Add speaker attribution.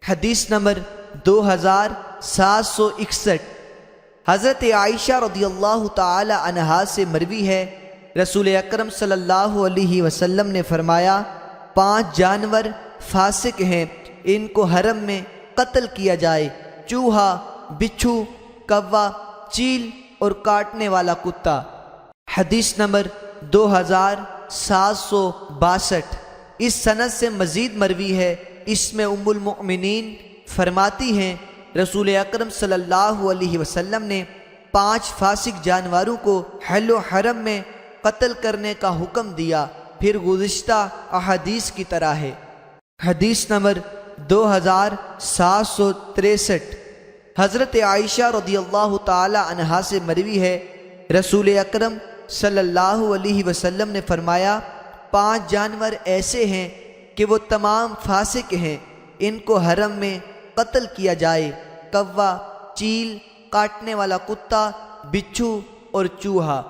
Speaker 1: حدیث نمبر 2761 حضرت عائشہ رضی اللہ تعالی عنہا سے مروی ہے، رسول اکرم صلی اللہ علیہ وسلم نے فرمایا 5 جانور فاسق ہیں، ان کو حرم میں قتل کیا جائے: چوہا، بچھو، کوا، چیل اور کاٹنے والا کتا۔ حدیث نمبر 2762 اس سند سے مزید مروی ہے، اس میں ام المؤمنین فرماتی ہیں رسول اکرم صلی اللہ علیہ وسلم نے 5 فاسق جانوروں کو حل و حرم میں قتل کرنے کا حکم دیا، پھر گزشتہ احادیث کی طرح ہے۔ حدیث نمبر 2763 حضرت عائشہ رضی اللہ تعالی عنہا سے مروی ہے، رسول اکرم صلی اللہ علیہ وسلم نے فرمایا 5 جانور ایسے ہیں کہ وہ تمام فاسق ہیں، ان کو حرم میں قتل کیا جائے: کوا، چیل، کاٹنے والا کتا، بچھو اور چوہا۔